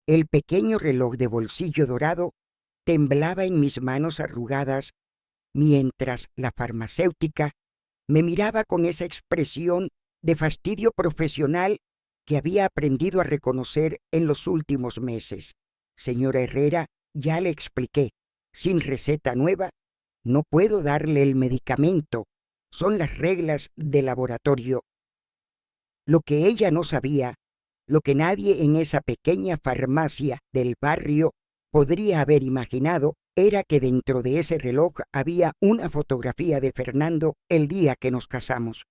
El pequeño reloj de bolsillo dorado temblaba en mis manos arrugadas, mientras la farmacéutica me miraba con esa expresión de fastidio profesional que había aprendido a reconocer en los últimos meses. Señora Herrera, ya le expliqué, sin receta nueva, no puedo darle el medicamento. Son las reglas de laboratorio. Lo que ella no sabía, lo que nadie en esa pequeña farmacia del barrio podría haber imaginado, era que dentro de ese reloj había una fotografía de Fernando el día que nos casamos,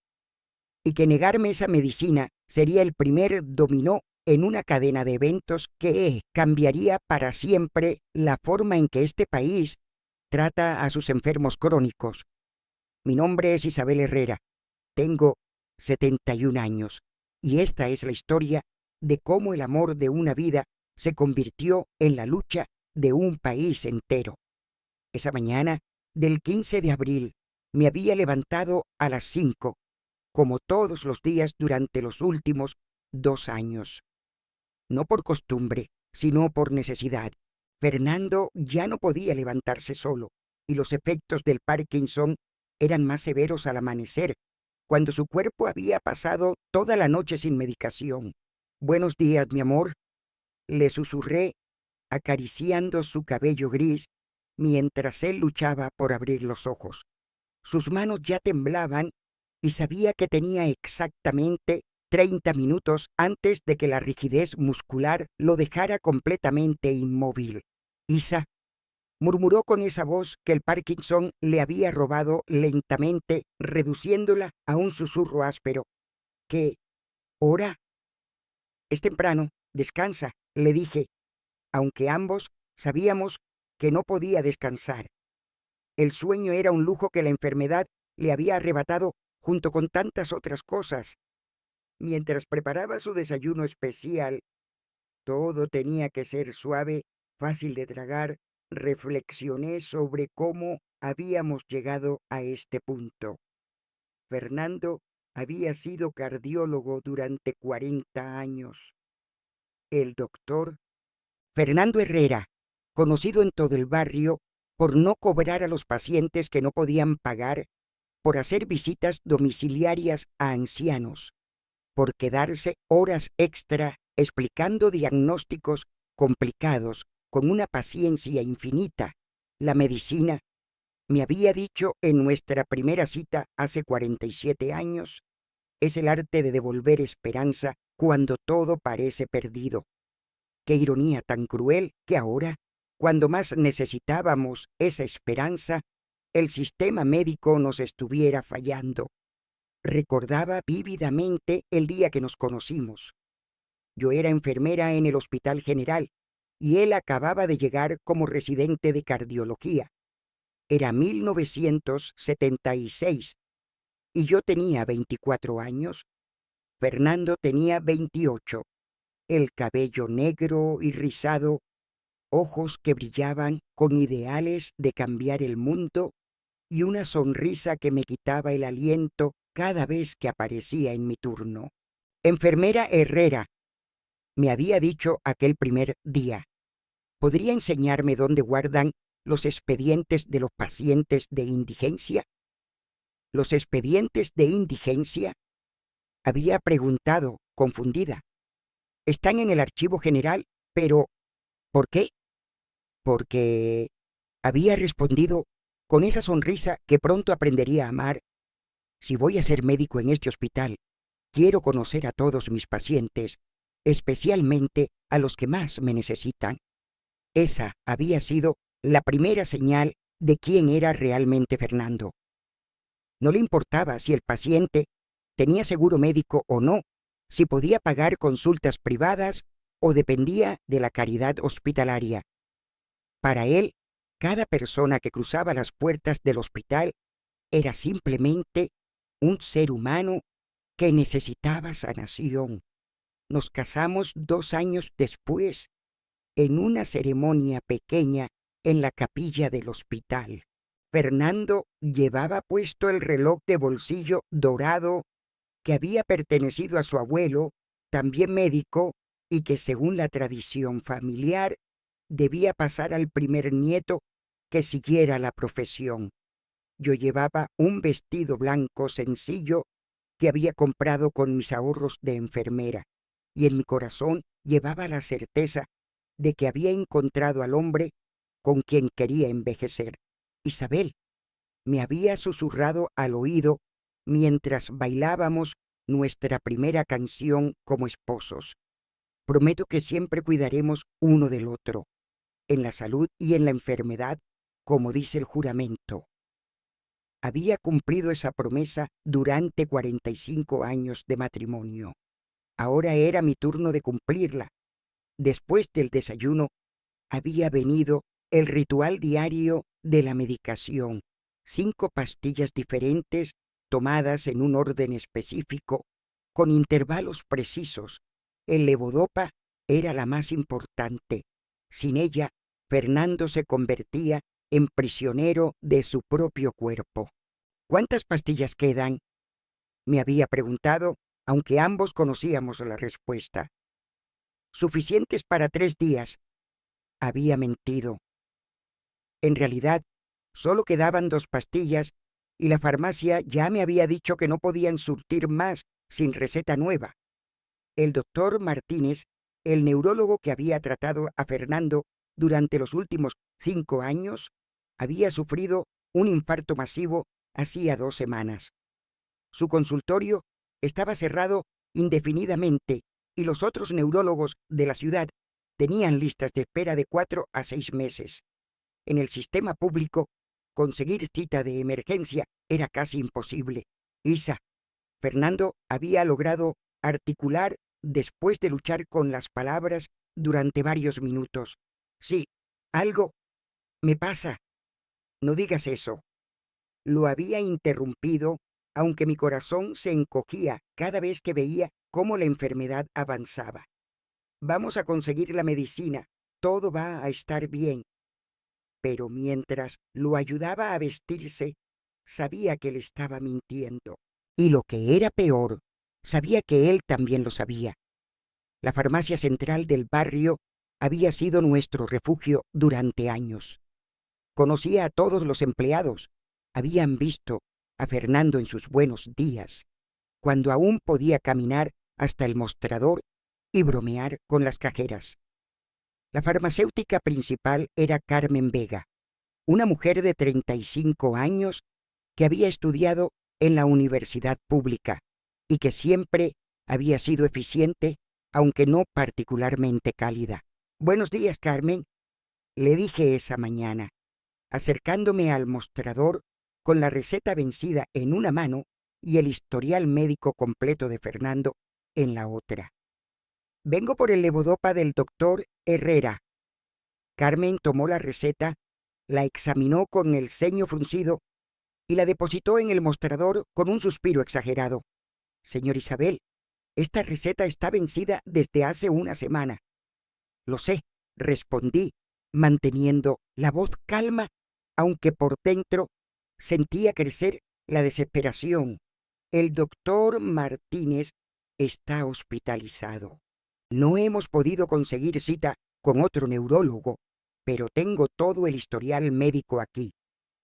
y que negarme esa medicina sería el primer dominó en una cadena de eventos que cambiaría para siempre la forma en que este país trata a sus enfermos crónicos. Mi nombre es Isabel Herrera, tengo 71 años, y esta es la historia de cómo el amor de una vida se convirtió en la lucha de un país entero. Esa mañana del 15 de abril me había levantado a las 5, como todos los días durante los últimos 2 años. No por costumbre, sino por necesidad. Fernando ya no podía levantarse solo, y los efectos del Parkinson eran más severos al amanecer, cuando su cuerpo había pasado toda la noche sin medicación. «Buenos días, mi amor», le susurré, acariciando su cabello gris, mientras él luchaba por abrir los ojos. Sus manos ya temblaban y sabía que tenía exactamente 30 minutos antes de que la rigidez muscular lo dejara completamente inmóvil. «Isa», murmuró con esa voz que el Parkinson le había robado lentamente, reduciéndola a un susurro áspero. «¿Qué hora?» «Es temprano, descansa», le dije, aunque ambos sabíamos que no podía descansar. El sueño era un lujo que la enfermedad le había arrebatado junto con tantas otras cosas. Mientras preparaba su desayuno especial, todo tenía que ser suave, fácil de tragar. Reflexioné sobre cómo habíamos llegado a este punto. Fernando había sido cardiólogo durante 40 años. El doctor Fernando Herrera, conocido en todo el barrio por no cobrar a los pacientes que no podían pagar, por hacer visitas domiciliarias a ancianos, por quedarse horas extra explicando diagnósticos complicados con una paciencia infinita. La medicina, me había dicho en nuestra primera cita hace 47 años, es el arte de devolver esperanza cuando todo parece perdido. Qué ironía tan cruel que ahora, cuando más necesitábamos esa esperanza, el sistema médico nos estuviera fallando. Recordaba vívidamente el día que nos conocimos. Yo era enfermera en el Hospital General y él acababa de llegar como residente de cardiología. Era 1976 y yo tenía 24 años. Fernando tenía 28. El cabello negro y rizado, ojos que brillaban con ideales de cambiar el mundo y una sonrisa que me quitaba el aliento cada vez que aparecía en mi turno. «Enfermera Herrera», me había dicho aquel primer día, ¿podría enseñarme dónde guardan los expedientes de los pacientes de indigencia? ¿Los expedientes de indigencia?, había preguntado, confundida. «Están en el archivo general, pero ¿por qué?». «Porque», había respondido con esa sonrisa que pronto aprendería a amar, «si voy a ser médico en este hospital, quiero conocer a todos mis pacientes, especialmente a los que más me necesitan». Esa había sido la primera señal de quién era realmente Fernando. No le importaba si el paciente tenía seguro médico o no, si podía pagar consultas privadas o dependía de la caridad hospitalaria. Para él, cada persona que cruzaba las puertas del hospital era simplemente un ser humano que necesitaba sanación. Nos casamos 2 años después, en una ceremonia pequeña en la capilla del hospital. Fernando llevaba puesto el reloj de bolsillo dorado que había pertenecido a su abuelo, también médico, y que según la tradición familiar debía pasar al primer nieto que siguiera la profesión. Yo llevaba un vestido blanco sencillo que había comprado con mis ahorros de enfermera, y en mi corazón llevaba la certeza de que había encontrado al hombre con quien quería envejecer. Isabel me había susurrado al oído mientras bailábamos nuestra primera canción como esposos. Prometo que siempre cuidaremos uno del otro, en la salud y en la enfermedad, como dice el juramento. Había cumplido esa promesa durante 45 años de matrimonio. Ahora era mi turno de cumplirla. Después del desayuno había venido el ritual diario de la medicación, 5 pastillas diferentes tomadas en un orden específico, con intervalos precisos. El levodopa era la más importante. Sin ella, Fernando se convertía en prisionero de su propio cuerpo. ¿Cuántas pastillas quedan?, me había preguntado, aunque ambos conocíamos la respuesta. Suficientes para 3 días. Había mentido. En realidad, solo quedaban 2 pastillas y la farmacia ya me había dicho que no podían surtir más sin receta nueva. El doctor Martínez, el neurólogo que había tratado a Fernando durante los últimos 5 años, había sufrido un infarto masivo hacía 2 semanas. Su consultorio estaba cerrado indefinidamente y los otros neurólogos de la ciudad tenían listas de espera de 4 a 6 meses. En el sistema público, conseguir cita de emergencia era casi imposible. Fernando había logrado articular después de luchar con las palabras durante varios minutos. Sí, algo me pasa. No digas eso. Lo había interrumpido, aunque mi corazón se encogía cada vez que veía cómo la enfermedad avanzaba. Vamos a conseguir la medicina. Todo va a estar bien. Pero mientras lo ayudaba a vestirse, sabía que le estaba mintiendo. Y lo que era peor, sabía que él también lo sabía. La farmacia central del barrio había sido nuestro refugio durante años. Conocía a todos los empleados. Habían visto a Fernando en sus buenos días, cuando aún podía caminar hasta el mostrador y bromear con las cajeras. La farmacéutica principal era Carmen Vega, una mujer de 35 años que había estudiado en la universidad pública y que siempre había sido eficiente, aunque no particularmente cálida. «Buenos días, Carmen», le dije esa mañana, acercándome al mostrador con la receta vencida en una mano y el historial médico completo de Fernando en la otra. «Vengo por el levodopa del doctor Herrera». Carmen tomó la receta, la examinó con el ceño fruncido y la depositó en el mostrador con un suspiro exagerado. «Señor Isabel, esta receta está vencida desde hace una semana». «Lo sé», respondí, manteniendo la voz calma, aunque por dentro sentía crecer la desesperación. «El doctor Martínez está hospitalizado. No hemos podido conseguir cita con otro neurólogo, pero tengo todo el historial médico aquí.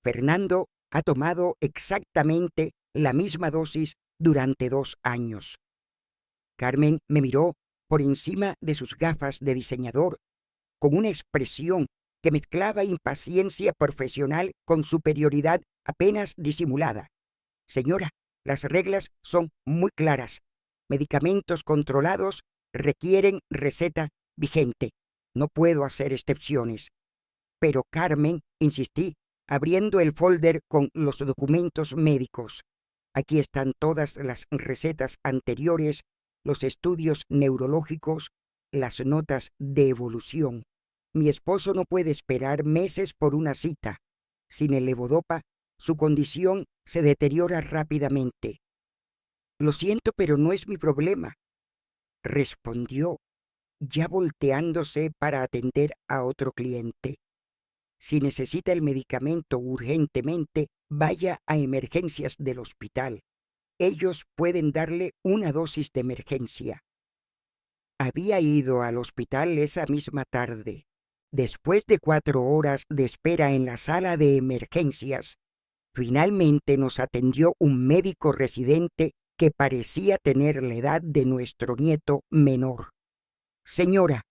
Fernando ha tomado exactamente la misma dosis durante 2 años». Carmen me miró por encima de sus gafas de diseñador con una expresión que mezclaba impaciencia profesional con superioridad apenas disimulada. «Señora, las reglas son muy claras. Medicamentos controlados requieren receta vigente. No puedo hacer excepciones». «Pero Carmen», insistí, abriendo el folder con los documentos médicos. «Aquí están todas las recetas anteriores, los estudios neurológicos, las notas de evolución. Mi esposo no puede esperar meses por una cita. Sin el levodopa, su condición se deteriora rápidamente». «Lo siento, pero no es mi problema», respondió, ya volteándose para atender a otro cliente. «Si necesita el medicamento urgentemente, vaya a emergencias del hospital. Ellos pueden darle una dosis de emergencia». Había ido al hospital esa misma tarde. Después de 4 horas de espera en la sala de emergencias, finalmente nos atendió un médico residente que parecía tener la edad de nuestro nieto menor. Señora,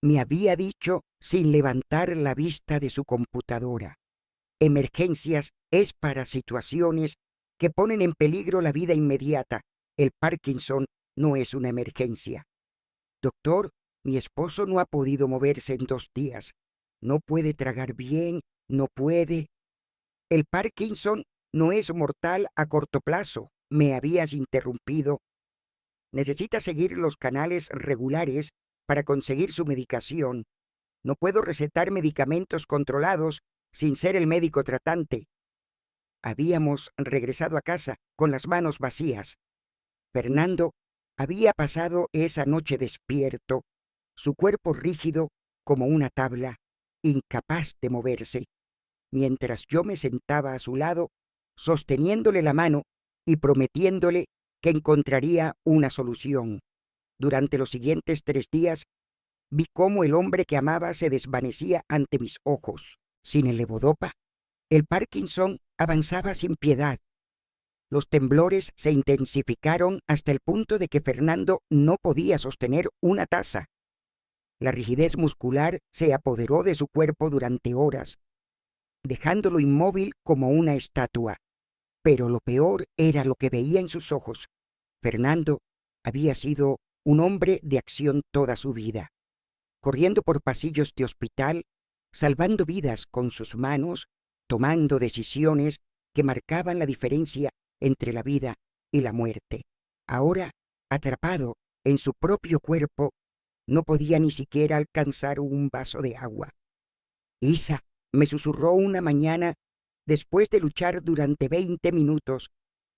me había dicho sin levantar la vista de su computadora. Emergencias es para situaciones que ponen en peligro la vida inmediata. El Parkinson no es una emergencia. Doctor, mi esposo no ha podido moverse en 2 días. No puede tragar bien, no puede. El Parkinson no es mortal a corto plazo. Me habías interrumpido. Necesita seguir los canales regulares para conseguir su medicación. No puedo recetar medicamentos controlados sin ser el médico tratante. Habíamos regresado a casa con las manos vacías. Fernando había pasado esa noche despierto, su cuerpo rígido como una tabla, incapaz de moverse, mientras yo me sentaba a su lado, sosteniéndole la mano y prometiéndole que encontraría una solución. Durante los siguientes 3 días, vi cómo el hombre que amaba se desvanecía ante mis ojos. Sin el levodopa, el Parkinson avanzaba sin piedad. Los temblores se intensificaron hasta el punto de que Fernando no podía sostener una taza. La rigidez muscular se apoderó de su cuerpo durante horas, dejándolo inmóvil como una estatua. Pero lo peor era lo que veía en sus ojos. Fernando había sido un hombre de acción toda su vida, corriendo por pasillos de hospital, salvando vidas con sus manos, tomando decisiones que marcaban la diferencia entre la vida y la muerte. Ahora, atrapado en su propio cuerpo, no podía ni siquiera alcanzar un vaso de agua. Isa, me susurró una mañana, después de luchar durante 20 minutos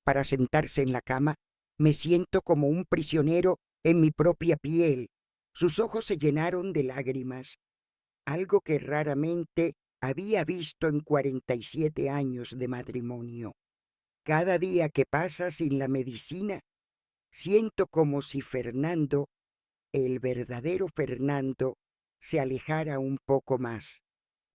para sentarse en la cama, me siento como un prisionero en mi propia piel. Sus ojos se llenaron de lágrimas, algo que raramente había visto en 47 años de matrimonio. Cada día que pasa sin la medicina, siento como si Fernando, el verdadero Fernando, se alejara un poco más,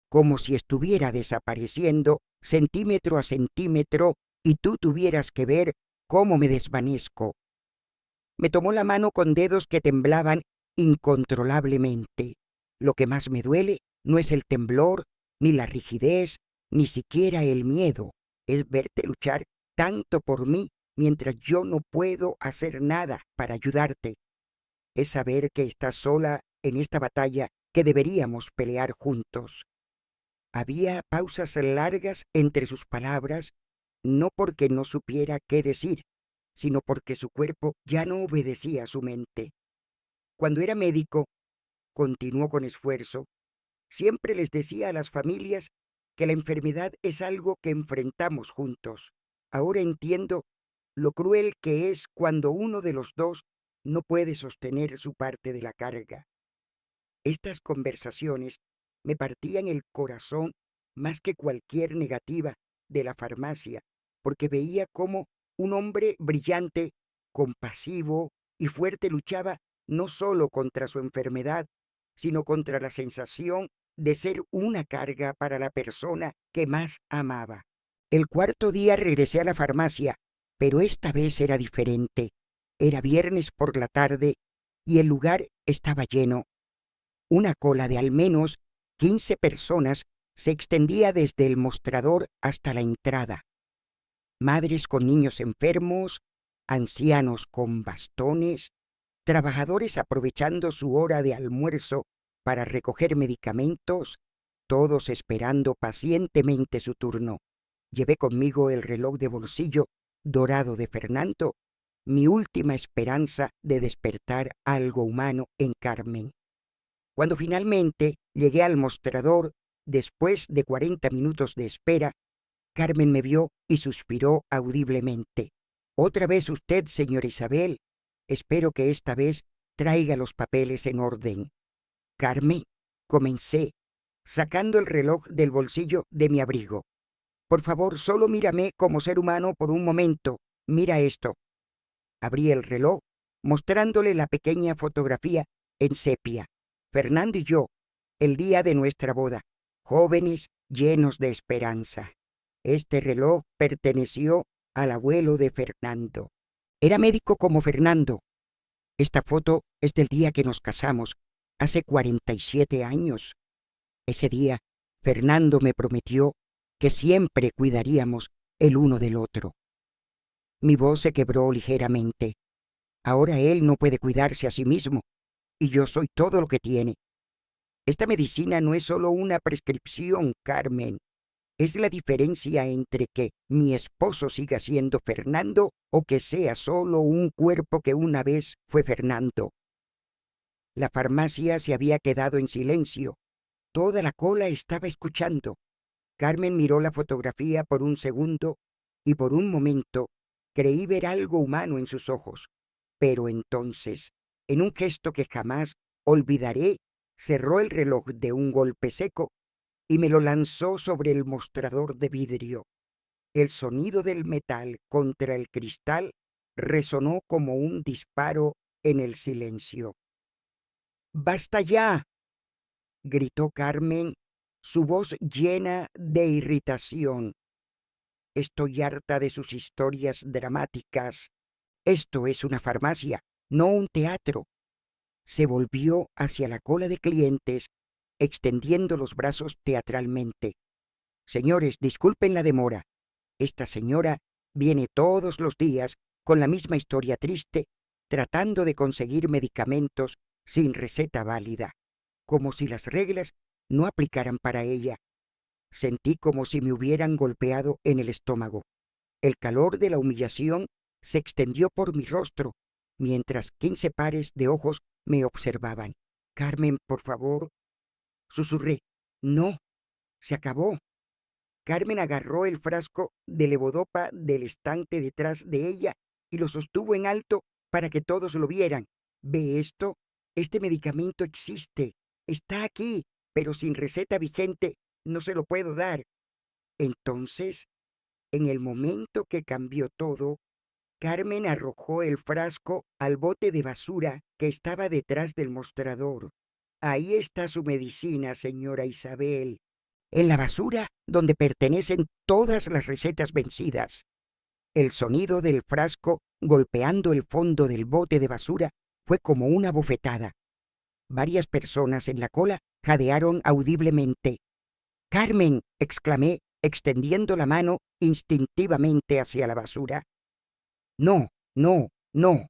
como si estuviera desapareciendo centímetro a centímetro y tú tuvieras que ver cómo me desvanezco. Me tomó la mano con dedos que temblaban incontrolablemente. Lo que más me duele no es el temblor, ni la rigidez, ni siquiera el miedo. Es verte luchar tanto por mí mientras yo no puedo hacer nada para ayudarte. Es saber que estás sola en esta batalla que deberíamos pelear juntos. Había pausas largas entre sus palabras, no porque no supiera qué decir, sino porque su cuerpo ya no obedecía a su mente. Cuando era médico, continuó con esfuerzo, siempre les decía a las familias que la enfermedad es algo que enfrentamos juntos. Ahora entiendo lo cruel que es cuando uno de los dos no puede sostener su parte de la carga. Estas conversaciones me partían el corazón más que cualquier negativa de la farmacia, porque veía cómo un hombre brillante, compasivo y fuerte luchaba no solo contra su enfermedad, sino contra la sensación de ser una carga para la persona que más amaba. El 4.er día regresé a la farmacia, pero esta vez era diferente. Era viernes por la tarde y el lugar estaba lleno. Una cola de al menos 15 personas se extendía desde el mostrador hasta la entrada. Madres con niños enfermos, ancianos con bastones, trabajadores aprovechando su hora de almuerzo para recoger medicamentos, todos esperando pacientemente su turno. Llevé conmigo el reloj de bolsillo dorado de Fernando, mi última esperanza de despertar algo humano en Carmen. Cuando finalmente llegué al mostrador, después de 40 minutos de espera, Carmen me vio y suspiró audiblemente. «Otra vez usted, señora Isabel. Espero que esta vez traiga los papeles en orden». «Carmen», comencé, sacando el reloj del bolsillo de mi abrigo. «Por favor, solo mírame como ser humano por un momento. Mira esto». Abrí el reloj mostrándole la pequeña fotografía en sepia. Fernando y yo, el día de nuestra boda, jóvenes llenos de esperanza. Este reloj perteneció al abuelo de Fernando. Era médico como Fernando. Esta foto es del día que nos casamos, hace 47 años. Ese día, Fernando me prometió que siempre cuidaríamos el uno del otro. Mi voz se quebró ligeramente. Ahora él no puede cuidarse a sí mismo, y yo soy todo lo que tiene. Esta medicina no es solo una prescripción, Carmen. Es la diferencia entre que mi esposo siga siendo Fernando o que sea solo un cuerpo que una vez fue Fernando. La farmacia se había quedado en silencio. Toda la cola estaba escuchando. Carmen miró la fotografía por un segundo y por un momento creí ver algo humano en sus ojos. Pero entonces, en un gesto que jamás olvidaré, cerró el reloj de un golpe seco y me lo lanzó sobre el mostrador de vidrio. El sonido del metal contra el cristal resonó como un disparo en el silencio. ¡Basta ya!, gritó Carmen, su voz llena de irritación. Estoy harta de sus historias dramáticas. Esto es una farmacia, no un teatro. Se volvió hacia la cola de clientes, extendiendo los brazos teatralmente. Señores, disculpen la demora. Esta señora viene todos los días con la misma historia triste, tratando de conseguir medicamentos sin receta válida, como si las reglas no aplicaran para ella. Sentí como si me hubieran golpeado en el estómago. El calor de la humillación se extendió por mi rostro, mientras 15 pares de ojos me observaban. Carmen, por favor, susurré. No, se acabó. Carmen agarró el frasco de levodopa del estante detrás de ella y lo sostuvo en alto para que todos lo vieran. ¿Ve esto? Este medicamento existe. Está aquí, pero sin receta vigente no se lo puedo dar. Entonces, en el momento que cambió todo, Carmen arrojó el frasco al bote de basura que estaba detrás del mostrador. Ahí está su medicina, señora Isabel. En la basura donde pertenecen todas las recetas vencidas. El sonido del frasco golpeando el fondo del bote de basura fue como una bofetada. Varias personas en la cola jadearon audiblemente. ¡Carmen!, exclamé, extendiendo la mano instintivamente hacia la basura. No, no, no.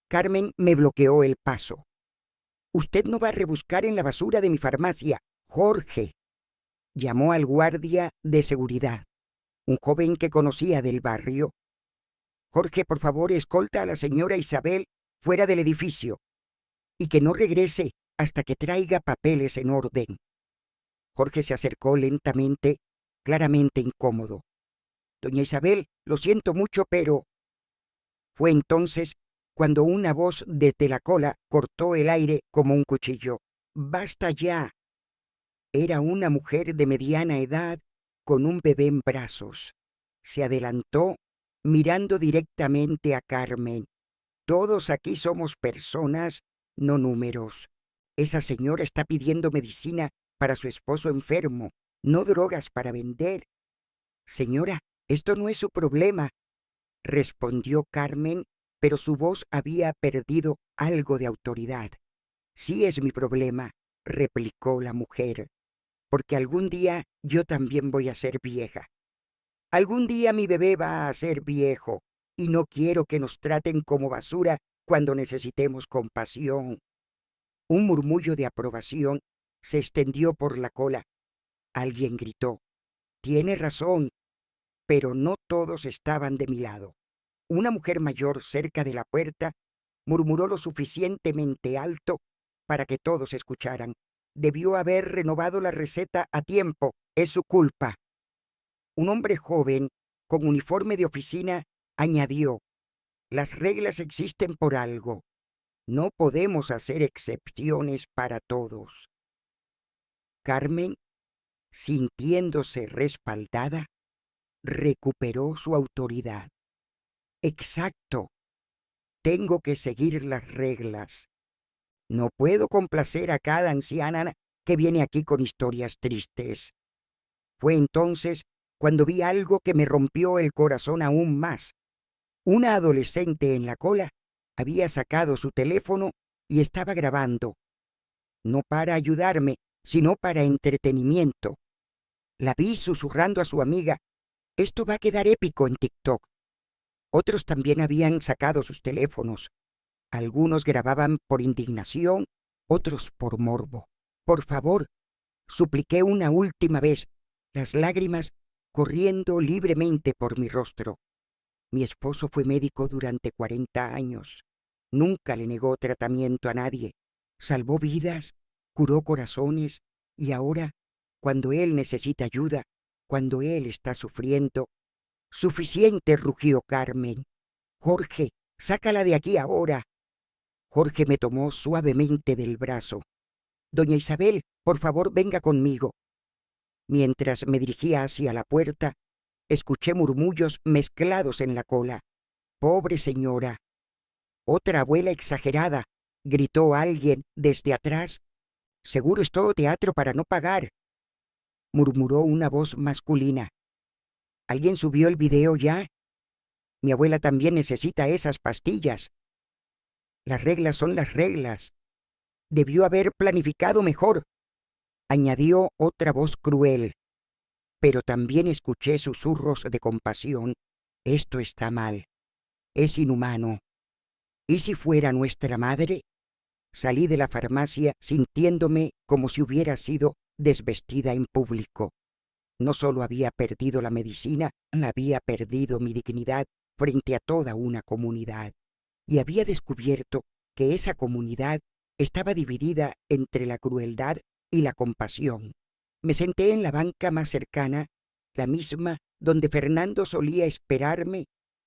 Carmen me bloqueó el paso. Usted no va a rebuscar en la basura de mi farmacia, Jorge. Llamó al guardia de seguridad, un joven que conocía del barrio. Jorge, por favor, escolta a la señora Isabel fuera del edificio y que no regrese hasta que traiga papeles en orden. Jorge se acercó lentamente, claramente incómodo. Doña Isabel, lo siento mucho, pero... Fue entonces cuando una voz desde la cola cortó el aire como un cuchillo. ¡Basta ya! Era una mujer de mediana edad con un bebé en brazos. Se adelantó mirando directamente a Carmen. Todos aquí somos personas, no números. Esa señora está pidiendo medicina para su esposo enfermo, no drogas para vender. Señora, esto no es su problema, respondió Carmen, pero su voz había perdido algo de autoridad. Sí es mi problema, replicó la mujer, porque algún día yo también voy a ser vieja. Algún día mi bebé va a ser viejo, y no quiero que nos traten como basura cuando necesitemos compasión. Un murmullo de aprobación se extendió por la cola. Alguien gritó: «Tiene razón», pero no todos estaban de mi lado. Una mujer mayor cerca de la puerta murmuró lo suficientemente alto para que todos escucharan: «Debió haber renovado la receta a tiempo. Es su culpa». Un hombre joven, con uniforme de oficina, añadió: «Las reglas existen por algo. No podemos hacer excepciones para todos». Carmen, sintiéndose respaldada, recuperó su autoridad. «Exacto. Tengo que seguir las reglas. No puedo complacer a cada anciana que viene aquí con historias tristes. Fue entonces cuando vi algo que me rompió el corazón aún más. Una adolescente en la cola había sacado su teléfono y estaba grabando, no para ayudarme, sino para entretenimiento. La vi susurrando a su amiga: «Esto va a quedar épico en TikTok». Otros también habían sacado sus teléfonos. Algunos grababan por indignación, otros por morbo. «Por favor», supliqué una última vez, las lágrimas corriendo libremente por mi rostro. Mi esposo fue médico durante 40 años. Nunca le negó tratamiento a nadie. Salvó vidas, curó corazones, y ahora, cuando él necesita ayuda, cuando él está sufriendo... «Suficiente», rugió Carmen. «Jorge, sácala de aquí ahora». Jorge me tomó suavemente del brazo. «Doña Isabel, por favor, venga conmigo». Mientras me dirigía hacia la puerta, escuché murmullos mezclados en la cola. «Pobre señora». «Otra abuela exagerada», gritó alguien desde atrás. «Seguro es todo teatro para no pagar», murmuró una voz masculina. «¿Alguien subió el video ya? Mi abuela también necesita esas pastillas». «Las reglas son las reglas. Debió haber planificado mejor», añadió otra voz cruel. Pero también escuché susurros de compasión. «Esto está mal. Es inhumano. ¿Y si fuera nuestra madre?». Salí de la farmacia sintiéndome como si hubiera sido desvestida en público. No solo había perdido la medicina, había perdido mi dignidad frente a toda una comunidad. Y había descubierto que esa comunidad estaba dividida entre la crueldad y la compasión. Me senté en la banca más cercana, la misma donde Fernando solía esperarme,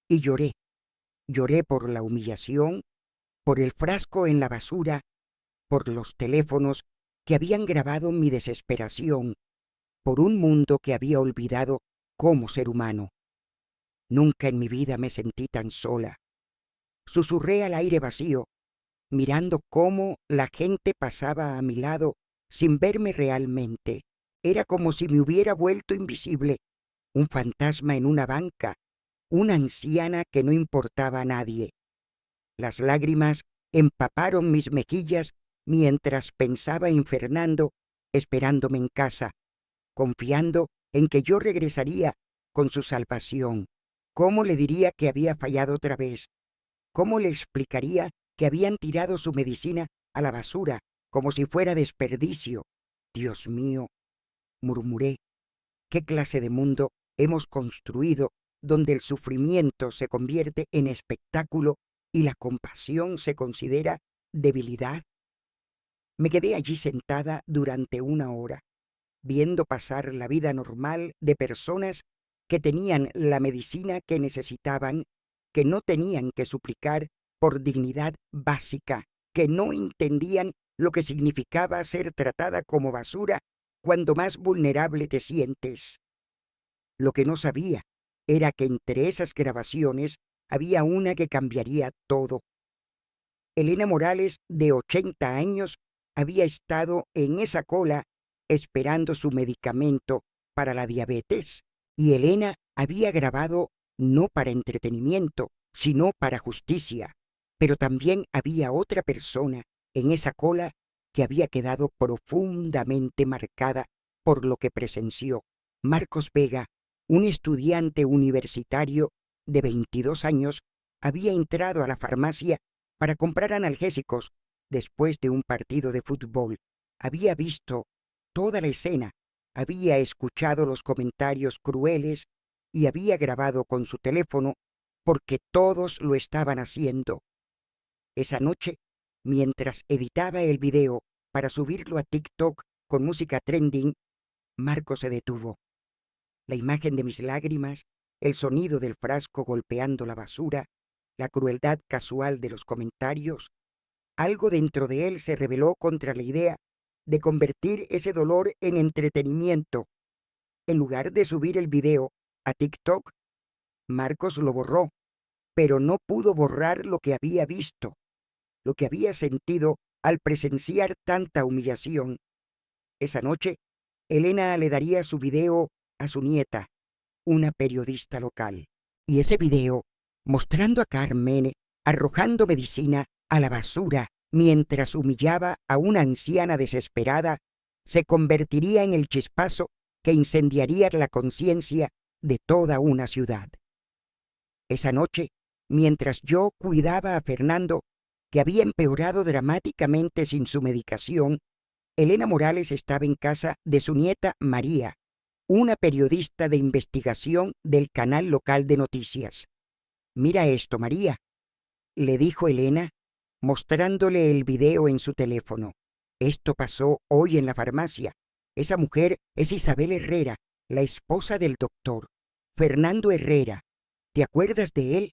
y lloré. Lloré por la humillación, por el frasco en la basura, por los teléfonos que habían grabado mi desesperación, por un mundo que había olvidado cómo ser humano. Nunca en mi vida me sentí tan sola. Susurré al aire vacío, mirando cómo la gente pasaba a mi lado sin verme realmente. Era como si me hubiera vuelto invisible, un fantasma en una banca, una anciana que no importaba a nadie. Las lágrimas empaparon mis mejillas mientras pensaba en Fernando esperándome en casa, confiando en que yo regresaría con su salvación. ¿Cómo le diría que había fallado otra vez? ¿Cómo le explicaría que habían tirado su medicina a la basura como si fuera desperdicio? «Dios mío», murmuré, «¿qué clase de mundo hemos construido donde el sufrimiento se convierte en espectáculo y la compasión se considera debilidad?» Me quedé allí sentada durante 1 hora, viendo pasar la vida normal de personas que tenían la medicina que necesitaban, que no tenían que suplicar por dignidad básica, que no entendían lo que significaba ser tratada como basura cuando más vulnerable te sientes. Lo que no sabía era que entre esas grabaciones había una que cambiaría todo. Elena Morales, de 80 años, había estado en esa cola esperando su medicamento para la diabetes, y Elena había grabado no para entretenimiento, sino para justicia. Pero también había otra persona en esa cola que había quedado profundamente marcada por lo que presenció. Marcos Vega, un estudiante universitario de 22 años, había entrado a la farmacia para comprar analgésicos después de un partido de fútbol. Había visto toda la escena, había escuchado los comentarios crueles y había grabado con su teléfono porque todos lo estaban haciendo. Esa noche, mientras editaba el video para subirlo a TikTok con música trending, Marco se detuvo. La imagen de mis lágrimas, el sonido del frasco golpeando la basura, la crueldad casual de los comentarios, algo dentro de él se rebeló contra la idea de convertir ese dolor en entretenimiento. En lugar de subir el video a TikTok, Marcos lo borró, pero no pudo borrar lo que había visto, lo que había sentido al presenciar tanta humillación. Esa noche, Elena le daría su video a su nieta, una periodista local. Y ese video, mostrando a Carmen arrojando medicina a la basura mientras humillaba a una anciana desesperada, se convertiría en el chispazo que incendiaría la conciencia de toda una ciudad. Esa noche, mientras yo cuidaba a Fernando, que había empeorado dramáticamente sin su medicación, Elena Morales estaba en casa de su nieta María, una periodista de investigación del canal local de noticias. «Mira esto, María», le dijo Elena, mostrándole el video en su teléfono. «Esto pasó hoy en la farmacia. Esa mujer es Isabel Herrera, la esposa del doctor. Fernando Herrera. ¿Te acuerdas de él?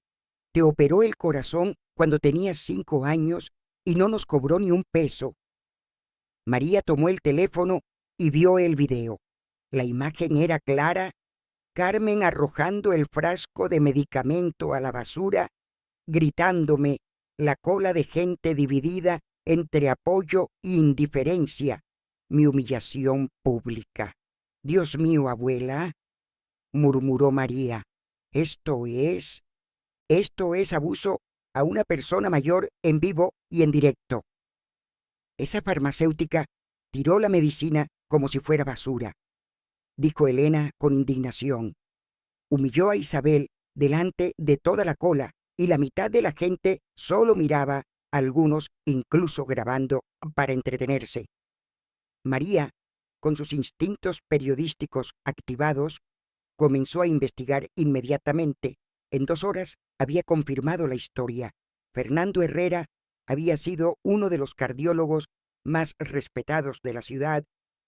Te operó el corazón cuando tenías 5 años y no nos cobró ni un peso». María tomó el teléfono y vio el video. La imagen era clara, Carmen arrojando el frasco de medicamento a la basura, gritándome, la cola de gente dividida entre apoyo e indiferencia, mi humillación pública. «Dios mío, abuela», murmuró María, esto es abuso a una persona mayor en vivo y en directo». Esa farmacéutica tiró la medicina como si fuera basura, dijo Elena con indignación. Humilló a Isabel delante de toda la cola y la mitad de la gente solo miraba, algunos incluso grabando para entretenerse. María, con sus instintos periodísticos activados, comenzó a investigar inmediatamente. En 2 horas había confirmado la historia. Fernando Herrera había sido uno de los cardiólogos más respetados de la ciudad,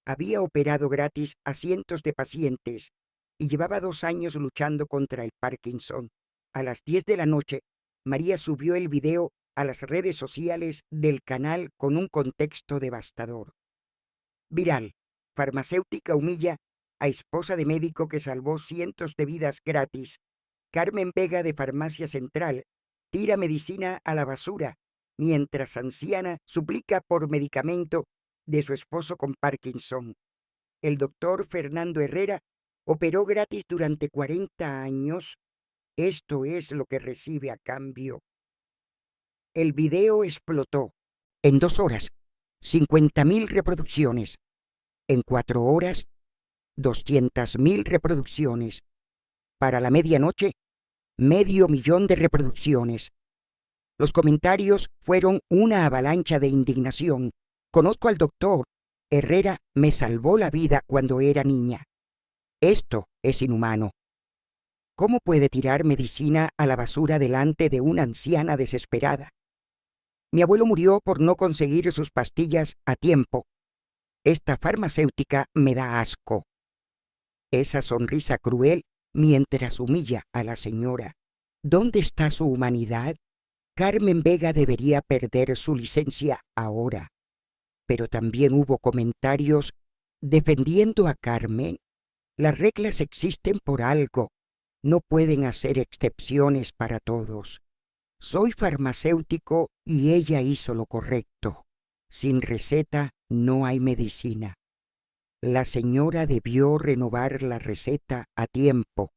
había operado gratis a cientos de pacientes y llevaba 2 años luchando contra el Parkinson. A las 10 de la noche, María subió el video a las redes sociales del canal con un contexto devastador. Viral: farmacéutica humilla a esposa de médico que salvó cientos de vidas gratis. Carmen Vega de Farmacia Central tira medicina a la basura, mientras anciana suplica por medicamento de su esposo con Parkinson. El doctor Fernando Herrera operó gratis durante 40 años. Esto es lo que recibe a cambio. El video explotó. En 2 horas, 50.000 reproducciones. En 4 horas, 200.000 reproducciones. Para la medianoche, 500.000 de reproducciones. Los comentarios fueron una avalancha de indignación. «Conozco al doctor. Herrera me salvó la vida cuando era niña. Esto es inhumano. ¿Cómo puede tirar medicina a la basura delante de una anciana desesperada? Mi abuelo murió por no conseguir sus pastillas a tiempo. Esta farmacéutica me da asco». Esa sonrisa cruel mientras humilla a la señora. ¿Dónde está su humanidad? Carmen Vega debería perder su licencia ahora. Pero también hubo comentarios defendiendo a Carmen. Las reglas existen por algo. No pueden hacer excepciones para todos. Soy farmacéutico y ella hizo lo correcto. Sin receta no hay medicina. La señora debió renovar la receta a tiempo.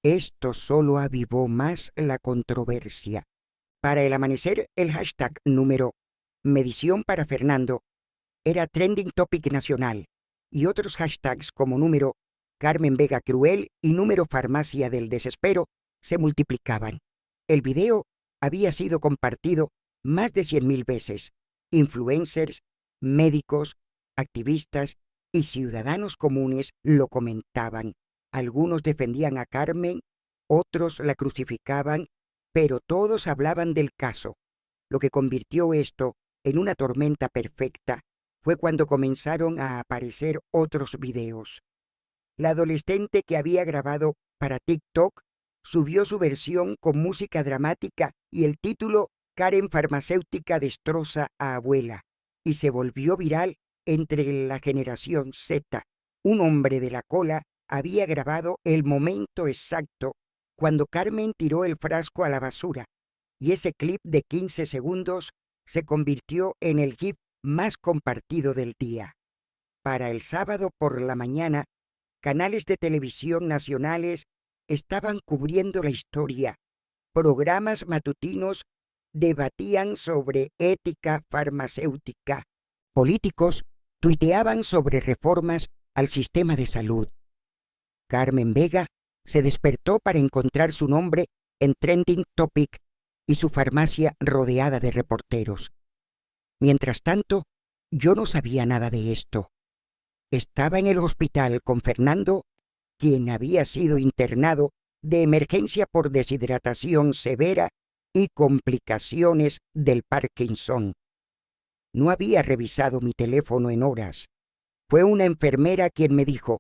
Esto solo avivó más la controversia. Para el amanecer, el hashtag número «Medición para Fernando» era trending topic nacional, y otros hashtags como número «Carmen Vega Cruel» y número «Farmacia del Desespero» se multiplicaban. El video había sido compartido más de 100.000 veces. Influencers, médicos, activistas y ciudadanos comunes lo comentaban. Algunos defendían a Carmen, otros la crucificaban, pero todos hablaban del caso. Lo que convirtió esto en una tormenta perfecta fue cuando comenzaron a aparecer otros videos. La adolescente que había grabado para TikTok subió su versión con música dramática y el título «Karen farmacéutica destroza a abuela», y se volvió viral entre la generación Z. Un hombre de la cola había grabado el momento exacto cuando Carmen tiró el frasco a la basura, y ese clip de 15 segundos se convirtió en el GIF más compartido del día. Para el sábado por la mañana, canales de televisión nacionales estaban cubriendo la historia. Programas matutinos debatían sobre ética farmacéutica. Políticos tuiteaban sobre reformas al sistema de salud. Carmen Vega se despertó para encontrar su nombre en Trending Topic y su farmacia rodeada de reporteros. Mientras tanto, yo no sabía nada de esto. Estaba en el hospital con Fernando, quien había sido internado de emergencia por deshidratación severa y complicaciones del Parkinson. No había revisado mi teléfono en horas. Fue una enfermera quien me dijo: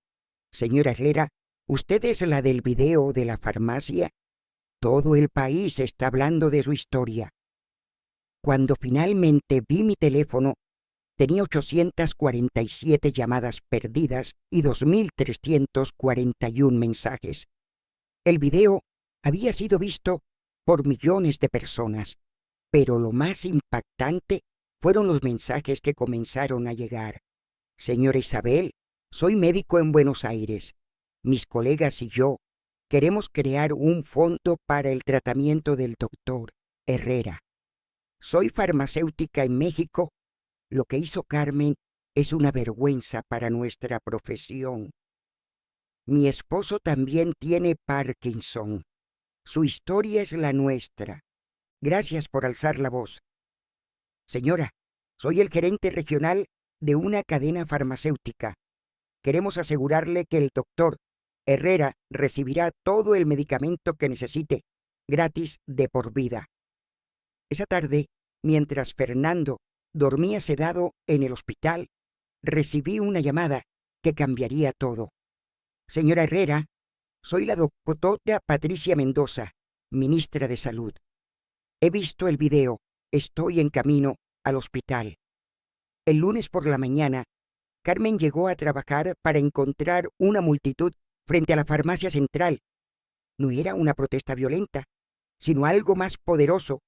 «Señora Herrera, ¿usted es la del video de la farmacia? Todo el país está hablando de su historia». Cuando finalmente vi mi teléfono, tenía 847 llamadas perdidas y 2.341 mensajes. El video había sido visto por millones de personas, pero lo más impactante fueron los mensajes que comenzaron a llegar. «Señora Isabel, soy médico en Buenos Aires. Mis colegas y yo queremos crear un fondo para el tratamiento del doctor Herrera. Soy farmacéutica en México. Lo que hizo Carmen es una vergüenza para nuestra profesión. Mi esposo también tiene Parkinson. Su historia es la nuestra. Gracias por alzar la voz. Señora, soy el gerente regional de una cadena farmacéutica. Queremos asegurarle que el doctor Herrera recibirá todo el medicamento que necesite, gratis de por vida». Esa tarde, mientras Fernando dormía sedado en el hospital, recibí una llamada que cambiaría todo. «Señora Herrera, soy la doctora Patricia Mendoza, ministra de Salud. He visto el video, estoy en camino al hospital». El lunes por la mañana, Carmen llegó a trabajar para encontrar una multitud frente a la farmacia central. No era una protesta violenta, sino algo más poderoso.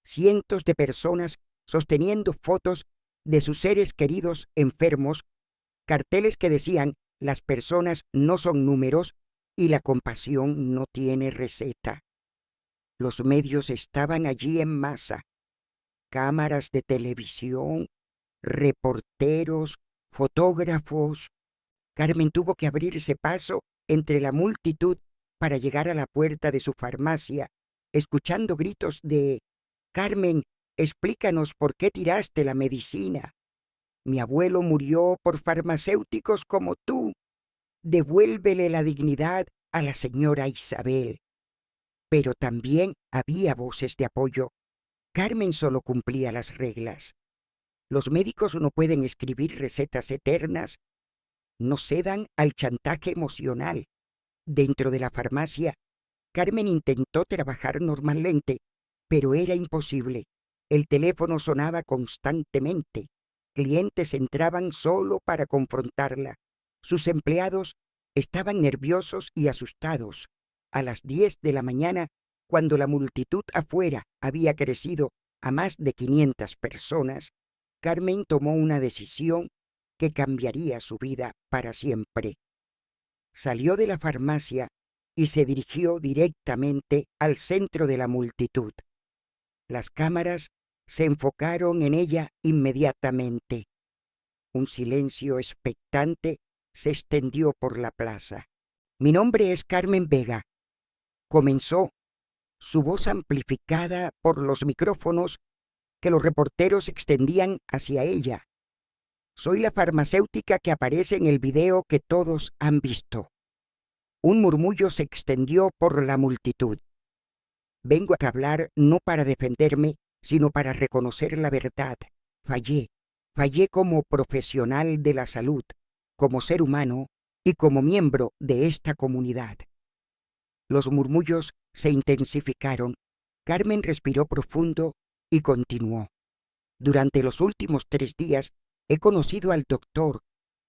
Cientos de personas sosteniendo fotos de sus seres queridos enfermos, carteles que decían: «Las personas no son números y la compasión no tiene receta». Los medios estaban allí en masa. Cámaras de televisión, reporteros, fotógrafos. Carmen tuvo que abrirse paso entre la multitud para llegar a la puerta de su farmacia, escuchando gritos de: «Carmen, explícanos por qué tiraste la medicina. Mi abuelo murió por farmacéuticos como tú. Devuélvele la dignidad a la señora Isabel». Pero también había voces de apoyo. Carmen solo cumplía las reglas. Los médicos no pueden escribir recetas eternas. No cedan al chantaje emocional. Dentro de la farmacia, Carmen intentó trabajar normalmente, pero era imposible. El teléfono sonaba constantemente. Clientes entraban solo para confrontarla. Sus empleados estaban nerviosos y asustados. A las 10 de la mañana, cuando la multitud afuera había crecido a más de 500 personas, Carmen tomó una decisión que cambiaría su vida para siempre. Salió de la farmacia y se dirigió directamente al centro de la multitud. Las cámaras se enfocaron en ella inmediatamente. Un silencio expectante se extendió por la plaza. «Mi nombre es Carmen Vega», comenzó, su voz amplificada por los micrófonos que los reporteros extendían hacia ella. «Soy la farmacéutica que aparece en el video que todos han visto». Un murmullo se extendió por la multitud. «Vengo a hablar no para defenderme, sino para reconocer la verdad. Fallé como profesional de la salud, como ser humano y como miembro de esta comunidad». Los murmullos se intensificaron. Carmen respiró profundo y continuó: «Durante los últimos 3 días he conocido al doctor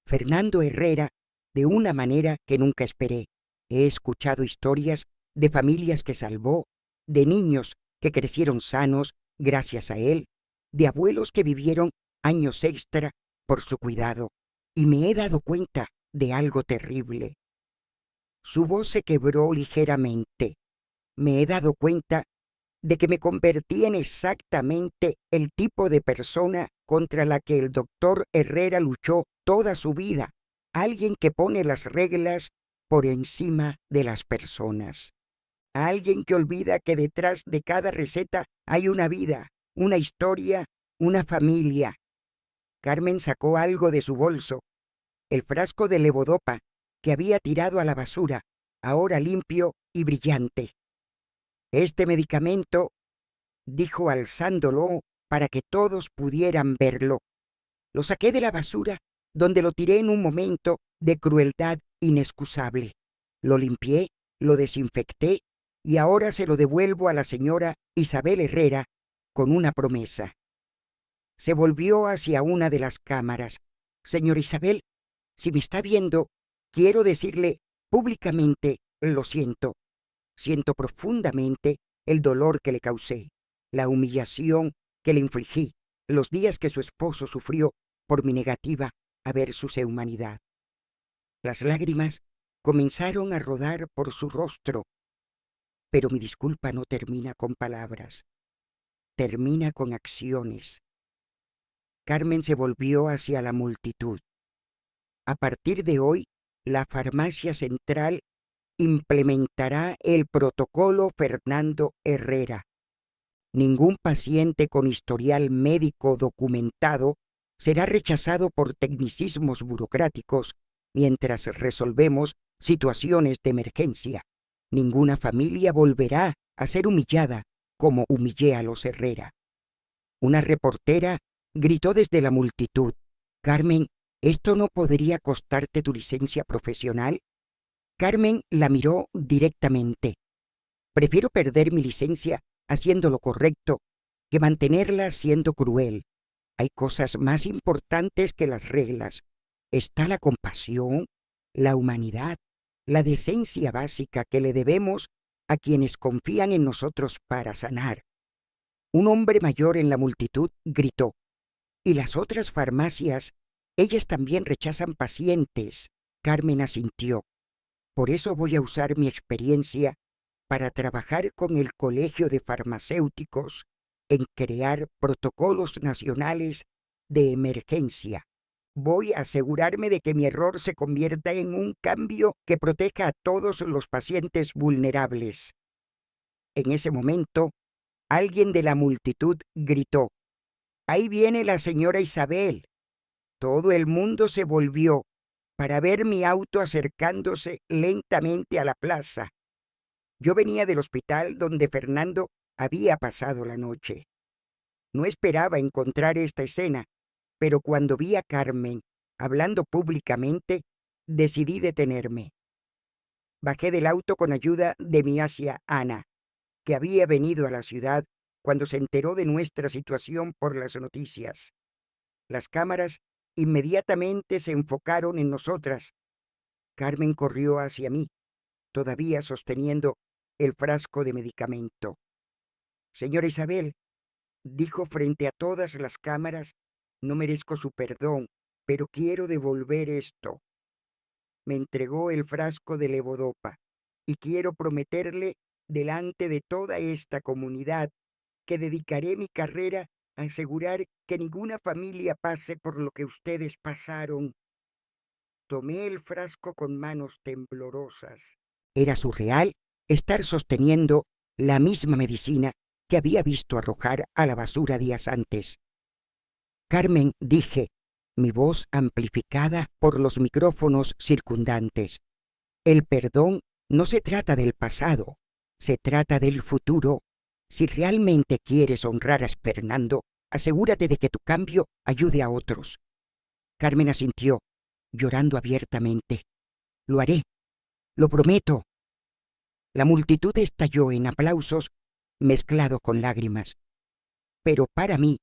Fernando Herrera de una manera que nunca esperé. He escuchado historias de familias que salvó, de niños que crecieron sanos gracias a él, de abuelos que vivieron años extra por su cuidado, y me he dado cuenta de algo terrible. Su voz se quebró ligeramente. Me he dado cuenta de que me convertí en exactamente el tipo de persona contra la que el doctor Herrera luchó toda su vida, alguien que pone las reglas por encima de las personas, alguien que olvida que detrás de cada receta hay una vida, una historia, una familia. Carmen sacó algo de su bolso, el frasco de levodopa que había tirado a la basura, ahora limpio y brillante. Este medicamento, dijo alzándolo para que todos pudieran verlo. Lo saqué de la basura, donde lo tiré en un momento de crueldad inexcusable. Lo limpié, lo desinfecté y ahora se lo devuelvo a la señora Isabel Herrera con una promesa. Se volvió hacia una de las cámaras. Señora Isabel, si me está viendo, quiero decirle públicamente lo siento. Siento profundamente el dolor que le causé, la humillación que le infligí, los días que su esposo sufrió por mi negativa a ver su humanidad. Las lágrimas comenzaron a rodar por su rostro, pero mi disculpa no termina con palabras, termina con acciones. Carmen se volvió hacia la multitud. A partir de hoy, la farmacia central implementará el protocolo Fernando Herrera. Ningún paciente con historial médico documentado será rechazado por tecnicismos burocráticos mientras resolvemos situaciones de emergencia. Ninguna familia volverá a ser humillada como humillé a los Herrera. Una reportera gritó desde la multitud: «Carmen, ¿esto no podría costarte tu licencia profesional?» Carmen la miró directamente. «Prefiero perder mi licencia haciendo lo correcto que mantenerla siendo cruel. Hay cosas más importantes que las reglas. Está la compasión, la humanidad, la decencia básica que le debemos a quienes confían en nosotros para sanar». Un hombre mayor en la multitud gritó: «¿Y las otras farmacias? Ellas también rechazan pacientes». Carmen asintió. «Por eso voy a usar mi experiencia para trabajar con el Colegio de Farmacéuticos en crear protocolos nacionales de emergencia. Voy a asegurarme de que mi error se convierta en un cambio que proteja a todos los pacientes vulnerables». En ese momento, alguien de la multitud gritó: «Ahí viene la señora Isabel». Todo el mundo se volvió para ver mi auto acercándose lentamente a la plaza. Yo venía del hospital donde Fernando había pasado la noche. No esperaba encontrar esta escena, pero cuando vi a Carmen hablando públicamente, decidí detenerme. Bajé del auto con ayuda de mi Asia Ana, que había venido a la ciudad cuando se enteró de nuestra situación por las noticias. Las cámaras inmediatamente se enfocaron en nosotras. Carmen corrió hacia mí, todavía sosteniendo el frasco de medicamento. «Señora Isabel», dijo frente a todas las cámaras, «no merezco su perdón, pero quiero devolver esto». Me entregó el frasco de levodopa y quiero prometerle delante de toda esta comunidad que dedicaré mi carrera a asegurar que ninguna familia pase por lo que ustedes pasaron. Tomé el frasco con manos temblorosas. Era surreal estar sosteniendo la misma medicina que había visto arrojar a la basura días antes. «Carmen», dije, mi voz amplificada por los micrófonos circundantes, «el perdón no se trata del pasado, se trata del futuro. Si realmente quieres honrar a Fernando, asegúrate de que tu cambio ayude a otros». Carmen asintió, llorando abiertamente. «Lo haré, lo prometo». La multitud estalló en aplausos mezclado con lágrimas. Pero para mí,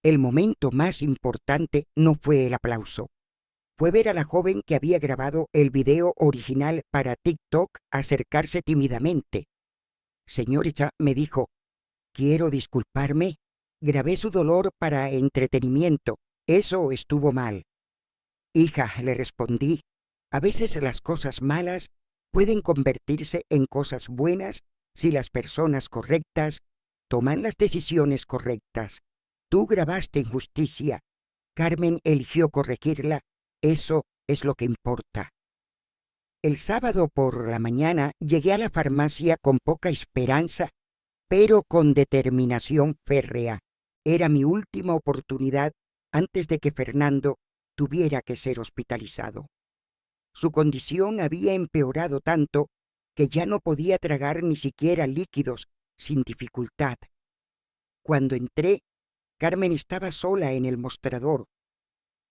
el momento más importante no fue el aplauso. Fue ver a la joven que había grabado el video original para TikTok acercarse tímidamente, Señorita, me dijo, quiero disculparme. Grabé su dolor para entretenimiento. Eso estuvo mal. Hija, le respondí, a veces las cosas malas pueden convertirse en cosas buenas si las personas correctas toman las decisiones correctas. Tú grabaste injusticia. Carmen eligió corregirla. Eso es lo que importa. El sábado por la mañana llegué a la farmacia con poca esperanza, pero con determinación férrea. Era mi última oportunidad antes de que Fernando tuviera que ser hospitalizado. Su condición había empeorado tanto que ya no podía tragar ni siquiera líquidos sin dificultad. Cuando entré, Carmen estaba sola en el mostrador.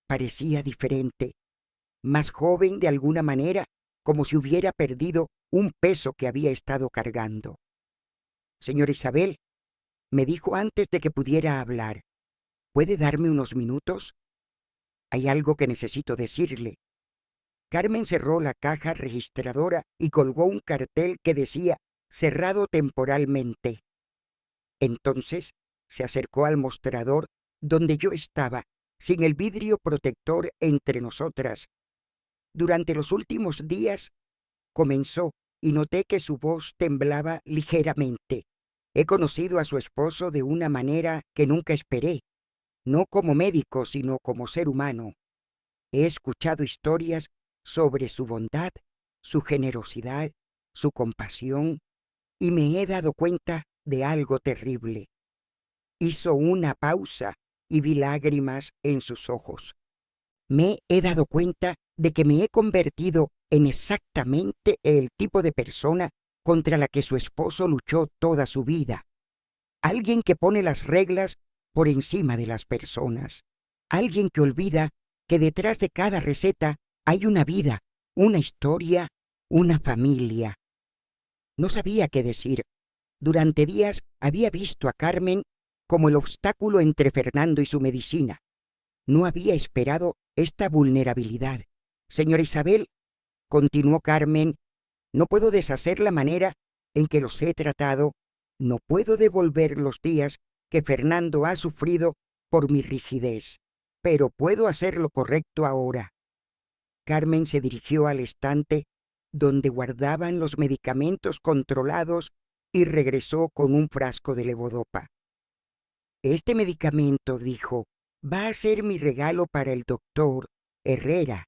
Parecía diferente, más joven de alguna manera, como si hubiera perdido un peso que había estado cargando. Señora Isabel, me dijo antes de que pudiera hablar, ¿puede darme unos minutos? Hay algo que necesito decirle. Carmen cerró la caja registradora y colgó un cartel que decía cerrado temporalmente. Entonces se acercó al mostrador donde yo estaba, sin el vidrio protector entre nosotras. Durante los últimos días comenzó y noté que su voz temblaba ligeramente. He conocido a su esposo de una manera que nunca esperé, no como médico, sino como ser humano. He escuchado historias sobre su bondad, su generosidad, su compasión, y me he dado cuenta de algo terrible. Hizo una pausa y vi lágrimas en sus ojos. Me he dado cuenta de que me he convertido en exactamente el tipo de persona contra la que su esposo luchó toda su vida. Alguien que pone las reglas por encima de las personas. Alguien que olvida que detrás de cada receta hay una vida, una historia, una familia. No sabía qué decir. Durante días había visto a Carmen como el obstáculo entre Fernando y su medicina. No había esperado esta vulnerabilidad. Señora Isabel, continuó Carmen, no puedo deshacer la manera en que los he tratado, no puedo devolver los días que Fernando ha sufrido por mi rigidez, pero puedo hacer lo correcto ahora. Carmen se dirigió al estante donde guardaban los medicamentos controlados y regresó con un frasco de levodopa. Este medicamento, dijo, va a ser mi regalo para el doctor Herrera,